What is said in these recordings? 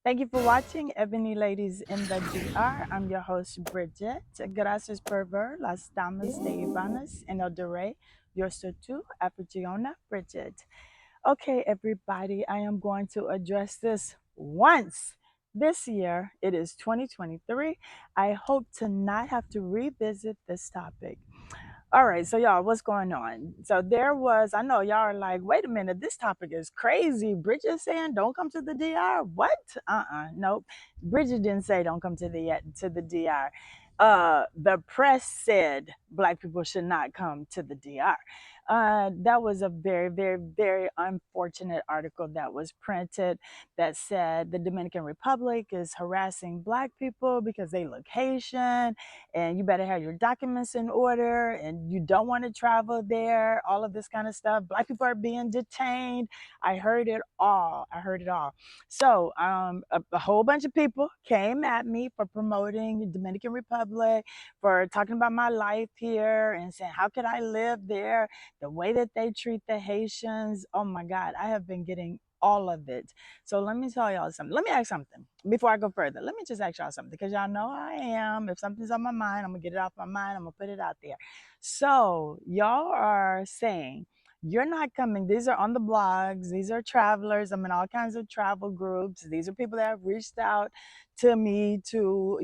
Thank you for watching Ebony Ladies in the DR. I'm your host, Bridget. Gracias por ver las damas de Ibanas en el Dere. Yo soy tu Aprigiona, Bridget. Okay, everybody, I am going to address this once. This year, it is 2023. I hope to not have to revisit this topic. All right, so y'all, what's going on? So there was, I know y'all are like, wait a minute, this topic is crazy. Bridget saying don't come to the DR. What? Nope. Bridget didn't say don't come to the DR. The press said black people should not come to the DR. That was a very, very, very unfortunate article that was printed that said the Dominican Republic is harassing black people because they look Haitian and you better have your documents in order and you don't want to travel there, all of this kind of stuff. Black people are being detained. I heard it all. I heard it all. So a whole bunch of people came at me for promoting the Dominican Republic, for talking about my life here and saying, how could I live there? The way that they treat the Haitians. Oh my God, I have been getting all of it. So let me tell y'all something. Let me ask something before I go further. Let me just ask y'all something because y'all know I am. If something's on my mind, I'm gonna get it off my mind. I'm gonna put it out there. So y'all are saying you're not coming. These are on the blogs. These are travelers. I'm in all kinds of travel groups. These are people that have reached out to me to,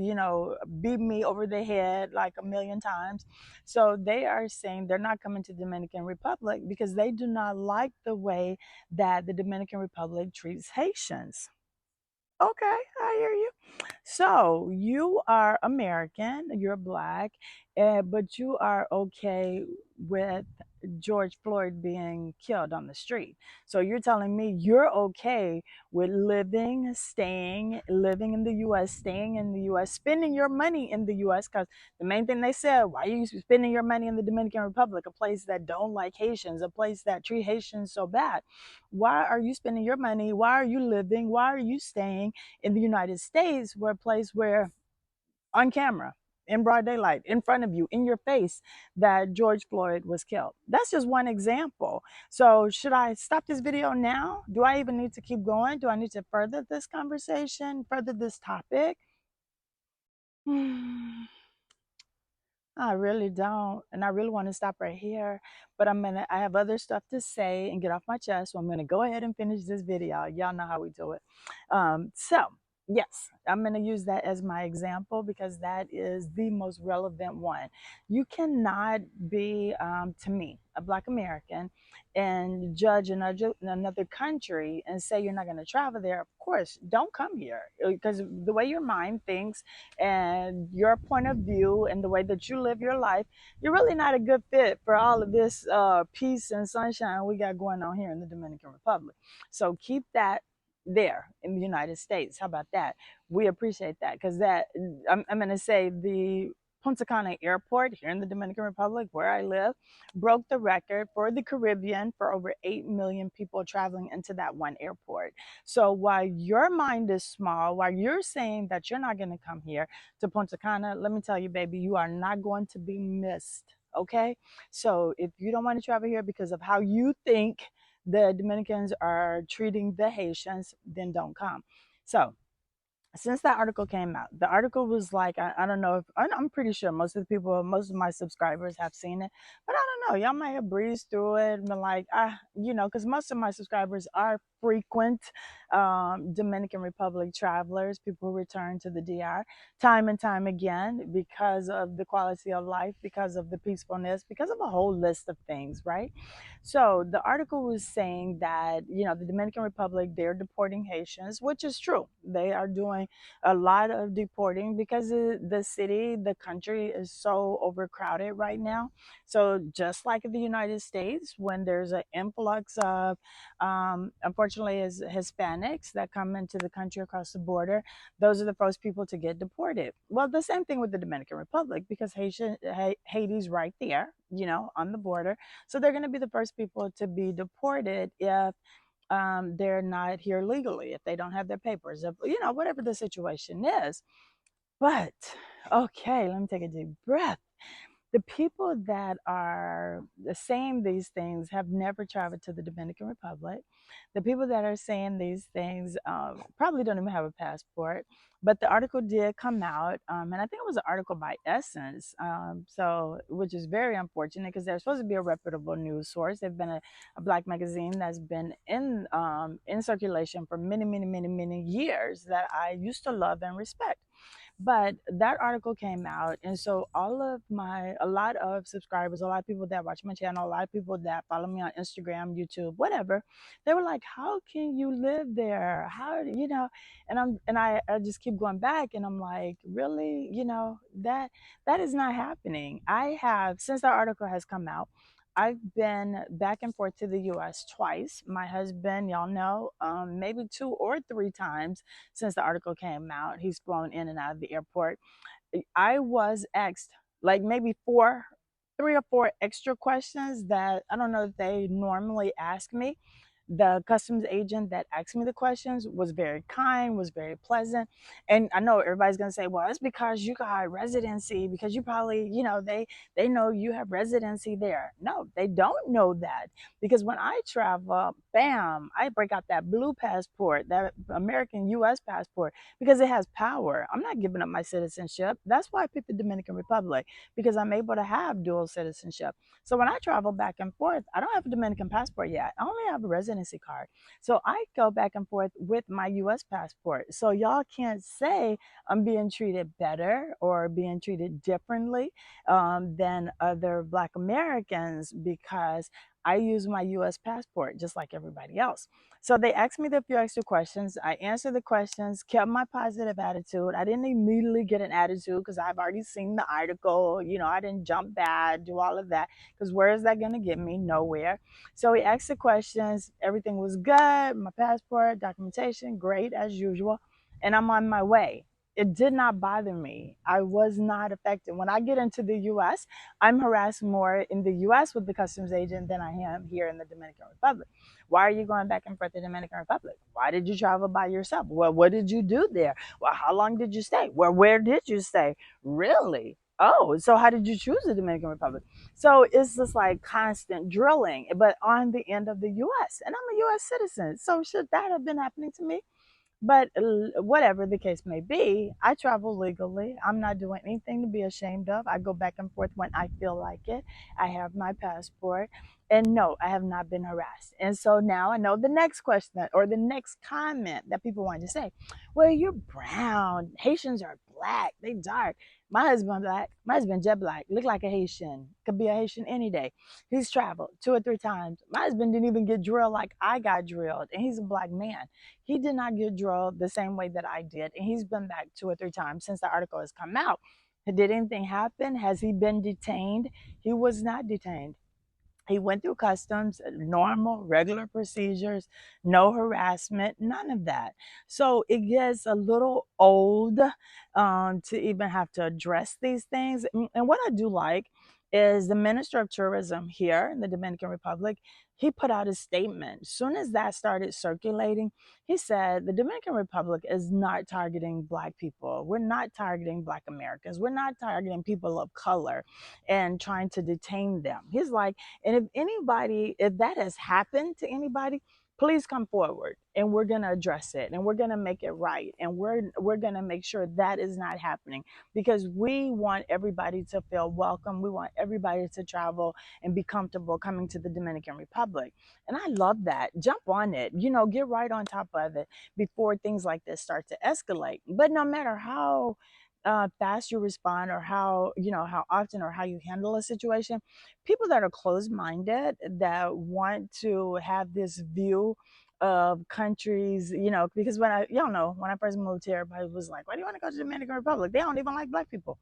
beat me over the head like a million times. So they are saying they're not coming to Dominican Republic because they do not like the way that the Dominican Republic treats Haitians. Okay, I hear you. So you are American, you're black, but you are okay with George Floyd being killed on the street. So you're telling me you're okay with living in the US, staying in the US, spending your money in the US, because the main thing they said, why are you spending your money in the Dominican Republic, a place that don't like Haitians, a place that treat Haitians so bad? Why are you spending your money? Why are you living? Why are you staying in the United States, where a place where on camera, in broad daylight, in front of you, in your face, that George Floyd was killed? That's just one example. So should I stop this video now? Do I even need to keep going? Do I need to further this conversation, further this topic? I really don't. And I really want to stop right here. But I have other stuff to say and get off my chest. So I'm gonna go ahead and finish this video. Y'all know how we do it. So yes, I'm gonna use that as my example because that is the most relevant one. You cannot be, to me, a Black American and judge another country and say you're not going to travel there. Of course, don't come here because the way your mind thinks and your point of view and the way that you live your life, you're really not a good fit for all of this peace and sunshine we got going on here in the Dominican Republic. So keep that there in the United States. How about that? We appreciate that because I'm going to say the Punta Cana airport here in the Dominican Republic, where I live, broke the record for the Caribbean for over 8 million people traveling into that one airport. So while your mind is small, while you're saying that you're not going to come here to Punta Cana, let me tell you, baby, you are not going to be missed. Okay? So if you don't want to travel here because of how you think the Dominicans are treating the Haitians, then don't come. So since that article came out, the article was like, I don't know if I'm pretty sure most of the people, most of my subscribers have seen it, but I don't know. Y'all might have breezed through it and been like, because most of my subscribers are frequent Dominican Republic travelers, people who return to the DR time and time again because of the quality of life, because of the peacefulness, because of a whole list of things, right? So the article was saying that, the Dominican Republic, they're deporting Haitians, which is true. They are doing a lot of deporting because the country is so overcrowded right now. So just like in the United States, when there's an influx of, unfortunately, is Hispanics that come into the country across the border, those are the first people to get deported. Well, the same thing with the Dominican Republic because Haiti's right there, on the border. So they're going to be the first people to be deported if they're not here legally, if they don't have their papers, if, whatever the situation is. But okay, let me take a deep breath. The people that are saying these things have never traveled to the Dominican Republic. The people that are saying these things probably don't even have a passport. But the article did come out, and I think it was an article by Essence, so which is very unfortunate because they're supposed to be a reputable news source. They've been a black magazine that's been in circulation for many, many, many, many years that I used to love and respect. But that article came out, and so a lot of subscribers, a lot of people that watch my channel, a lot of people that follow me on Instagram, YouTube, whatever, they were like, "How can you live there? How you know?" And I just keep going back, and I'm like, "Really? That is not happening." I have, since that article has come out, I've been back and forth to the US twice. My husband, y'all know, maybe 2 or 3 times since the article came out. He's flown in and out of the airport. I was asked like maybe 3 or 4 extra questions that I don't know if they normally ask me. The customs agent that asked me the questions was very kind, was very pleasant. And I know everybody's gonna say, well, it's because you got residency, because you probably, they know you have residency there. No, they don't know that. Because when I travel, bam, I break out that blue passport, that American US passport, because it has power. I'm not giving up my citizenship. That's why I picked the Dominican Republic, because I'm able to have dual citizenship. So when I travel back and forth, I don't have a Dominican passport yet. I only have a residency card. So I go back and forth with my US passport. So y'all can't say I'm being treated better or being treated differently than other Black Americans because I use my US passport just like everybody else. So they asked me the few extra questions. I answered the questions, kept my positive attitude. I didn't immediately get an attitude because I've already seen the article. I didn't jump bad, do all of that, because where is that going to get me? Nowhere. So he asked the questions. Everything was good. My passport, documentation, great as usual. And I'm on my way. It did not bother me. I was not affected. When I get into the US, I'm harassed more in the US with the customs agent than I am here in the Dominican Republic. Why are you going back and forth to the Dominican Republic? Why did you travel by yourself? Well, what did you do there? Well, how long did you stay? Well, where did you stay? Really? Oh, so how did you choose the Dominican Republic? So it's just like constant drilling, but on the end of the US. And I'm a US citizen. So should that have been happening to me? But whatever the case may be, I travel legally. I'm not doing anything to be ashamed of. I go back and forth when I feel like it. I have my passport. And no, I have not been harassed. And so now I know the next question or the next comment that people want to say. Well, you're brown. Haitians are black. They dark. My husband black. My husband jet black. Look like a Haitian. Could be a Haitian any day. He's traveled 2 or 3 times. My husband didn't even get drilled like I got drilled. And he's a black man. He did not get drilled the same way that I did. And he's been back 2 or 3 times since the article has come out. Did anything happen? Has he been detained? He was not detained. He went through customs, normal, regular procedures, no harassment, none of that. So it gets a little old to even have to address these things. And what I do like is the Minister of Tourism here in the Dominican Republic. He put out a statement. As soon as that started circulating, he said the Dominican Republic is not targeting Black people. We're not targeting Black Americans. We're not targeting people of color and trying to detain them. He's like, and if that has happened to anybody, please come forward and we're going to address it and we're going to make it right. And we're going to make sure that is not happening because we want everybody to feel welcome. We want everybody to travel and be comfortable coming to the Dominican Republic. And I love that. Jump on it, get right on top of it before things like this start to escalate. But no matter how fast you respond or how often or how you handle a situation, people that are closed-minded that want to have this view of countries, because when I first moved here, everybody was like, why do you want to go to the Dominican Republic? They don't even like Black people.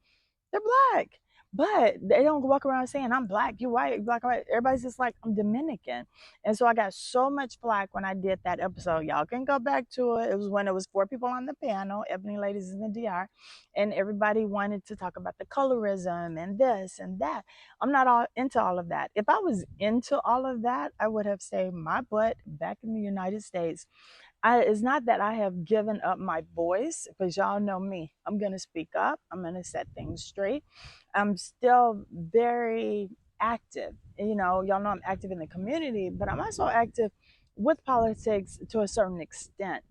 They're Black. But they don't walk around saying, I'm Black, you white, you Black, white. Everybody's just like, I'm Dominican. And so I got so much flack when I did that episode. Y'all can go back to it. It was when it was 4 people on the panel, Ebony Ladies in the DR. And everybody wanted to talk about the colorism and this and that. I'm not all into all of that. If I was into all of that, I would have stayed my butt back in the United States. It's not that I have given up my voice, because y'all know me. I'm going to speak up. I'm going to set things straight. I'm still very active. Y'all know I'm active in the community, but I'm also active with politics to a certain extent.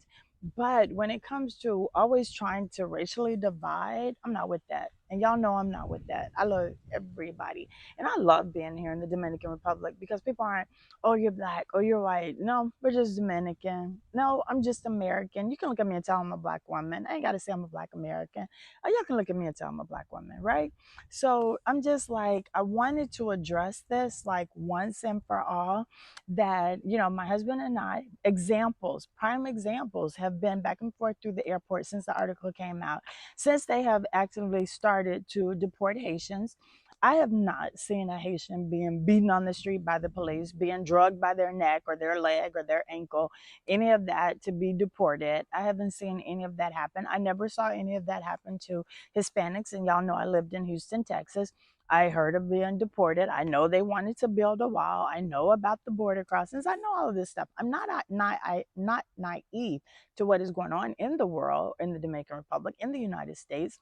But when it comes to always trying to racially divide, I'm not with that. And y'all know I'm not with that. I love everybody. And I love being here in the Dominican Republic because people aren't, oh, you're black, oh, you're white. No, we're just Dominican. No, I'm just American. You can look at me and tell I'm a black woman. I ain't got to say I'm a black American. Or y'all can look at me and tell I'm a black woman, right? So I'm just like, I wanted to address this like once and for all, that, my husband and I, examples, prime examples, have been back and forth through the airport since the article came out, since they have actively started to deport Haitians. I have not seen a Haitian being beaten on the street by the police, being drugged by their neck or their leg or their ankle, any of that to be deported. I haven't seen any of that happen. I never saw any of that happen to Hispanics. And y'all know I lived in Houston, Texas. I heard of being deported. I know they wanted to build a wall. I know about the border crossings. I know all of this stuff. I'm not naive to what is going on in the world, in the Dominican Republic, in the United States.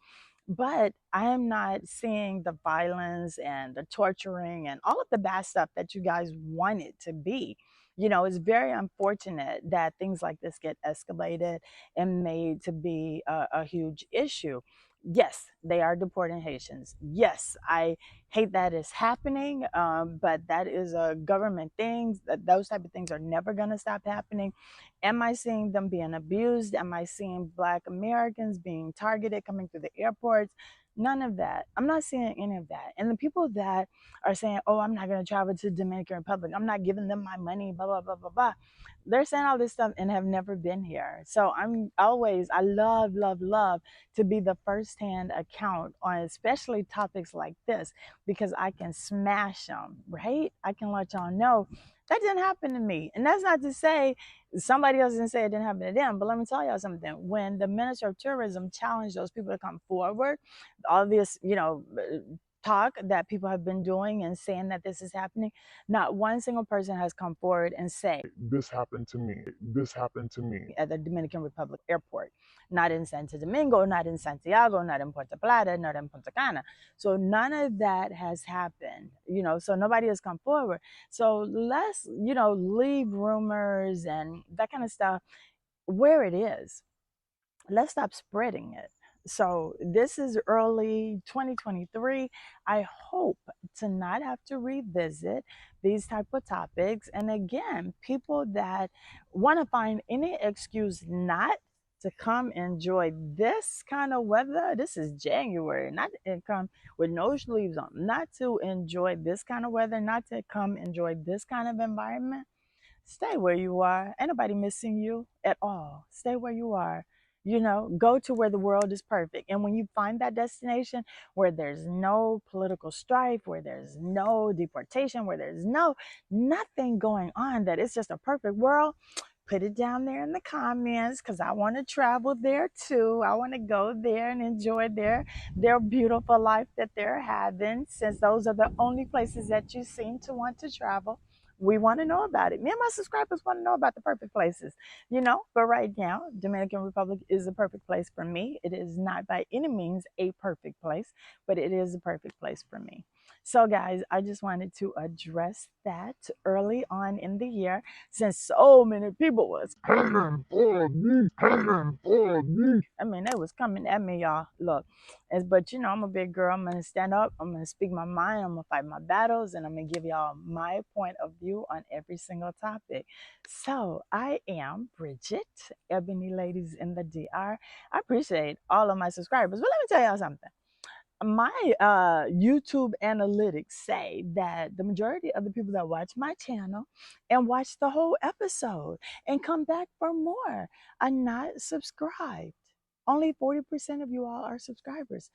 But I am not seeing the violence and the torturing and all of the bad stuff that you guys want it to be. It's very unfortunate that things like this get escalated and made to be a huge issue. Yes, they are deporting Haitians. Yes, I hate that it's happening, but that is a government thing. Those type of things are never going to stop happening. Am I seeing them being abused? Am I seeing Black Americans being targeted coming through the airports? None of that. I'm not seeing any of that. And the people that are saying, oh, I'm not going to travel to the Dominican Republic, I'm not giving them my money, blah, blah, blah, blah, blah. They're saying all this stuff and have never been here. So I love, love, love to be the first-hand account on especially topics like this, because I can smash them, right? I can let y'all know that didn't happen to me. And that's not to say somebody else didn't say it didn't happen to them. But let me tell y'all something. When the Minister of Tourism challenged those people to come forward, all this, talk that people have been doing and saying that this is happening, not one single person has come forward and say, this happened to me. This happened to me at the Dominican Republic airport. Not in Santo Domingo, not in Santiago, not in Puerto Plata, not in Punta Cana. So none of that has happened, so nobody has come forward. So let's, leave rumors and that kind of stuff where it is. Let's stop spreading it. So this is early 2023. I hope to not have to revisit these type of topics. And again, people that want to find any excuse not to come enjoy this kind of weather, this is January, not to come with no sleeves on, not to enjoy this kind of weather, not to come enjoy this kind of environment. Stay where you are. Ain't nobody missing you at all. Stay where you are. Go to where the world is perfect. And when you find that destination where there's no political strife, where there's no deportation, where there's nothing going on, that it's just a perfect world, put it down there in the comments, because I want to travel there too. I want to go there and enjoy their beautiful life that they're having, since those are the only places that you seem to want to travel. We want to know about it. Me and my subscribers want to know about the perfect places, But right now, Dominican Republic is the perfect place for me. It is not by any means a perfect place, but it is a perfect place for me. So, guys, I just wanted to address that early on in the year, since so many people was hating for me, hating for me. I mean, they was coming at me, y'all. Look, but I'm a big girl. I'm gonna stand up. I'm gonna speak my mind. I'm gonna fight my battles, and I'm gonna give y'all my point of view on every single topic. So I am Bridget, Ebony Ladies in the DR. I appreciate all of my subscribers, but let me tell y'all something. My YouTube analytics say that the majority of the people that watch my channel and watch the whole episode and come back for more are not subscribed. Only 40% of you all are subscribers.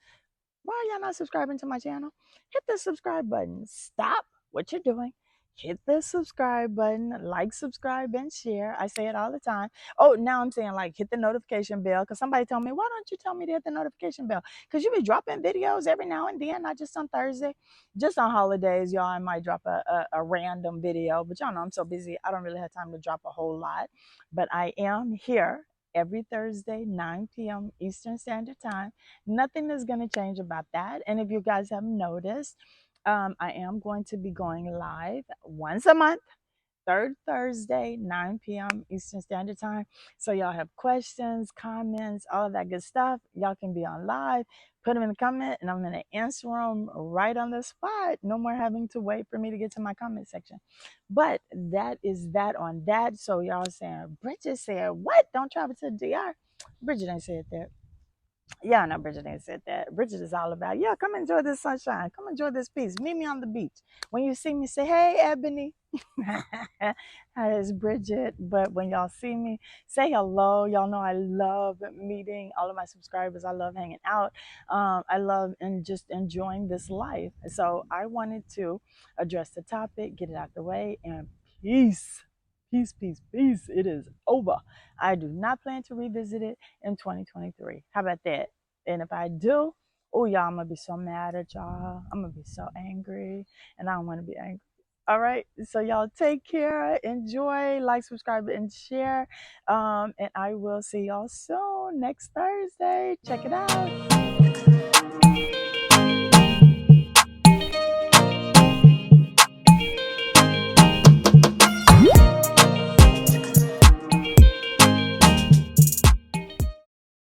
Why are y'all not subscribing to my channel? Hit the subscribe button. Stop what you're doing. Hit the subscribe button, like, subscribe, and share. I say it all the time. Oh, now I'm saying, like, hit the notification bell, because somebody told me, why don't you tell me to hit the notification bell? Because you be dropping videos every now and then, not just on Thursday. Just on holidays, y'all, I might drop a random video. But y'all know I'm so busy, I don't really have time to drop a whole lot. But I am here every Thursday, 9 p.m. Eastern Standard Time. Nothing is going to change about that. And if you guys have noticed, I am going to be going live once a month third Thursday, 9 p.m. Eastern Standard Time. So y'all have questions, comments, all of that good stuff. Y'all can be on live. Put them in the comment, and I'm going to answer them right on the spot. No more having to wait for me to get to my comment section. But that is that on that. So y'all saying, Bridget said, what? Don't travel to the DR? Bridget ain't said that. Yeah, no, Bridget ain't said that. Bridget is all about, yeah, come enjoy this sunshine. Come enjoy this peace. Meet me on the beach. When you see me, say, hey, Ebony. Hi, it's Bridget. But when y'all see me, say hello. Y'all know I love meeting all of my subscribers. I love hanging out. I love and just enjoying this life. So I wanted to address the topic, get it out the way, and peace. Peace, peace, peace. It is over. I do not plan to revisit it in 2023. How about that? And if I do, oh y'all, I'm gonna be so mad at y'all. I'm gonna be so angry, and I don't want to be angry. All right, so y'all take care, enjoy, like, subscribe, and share. And I will see y'all soon next Thursday. Check it out.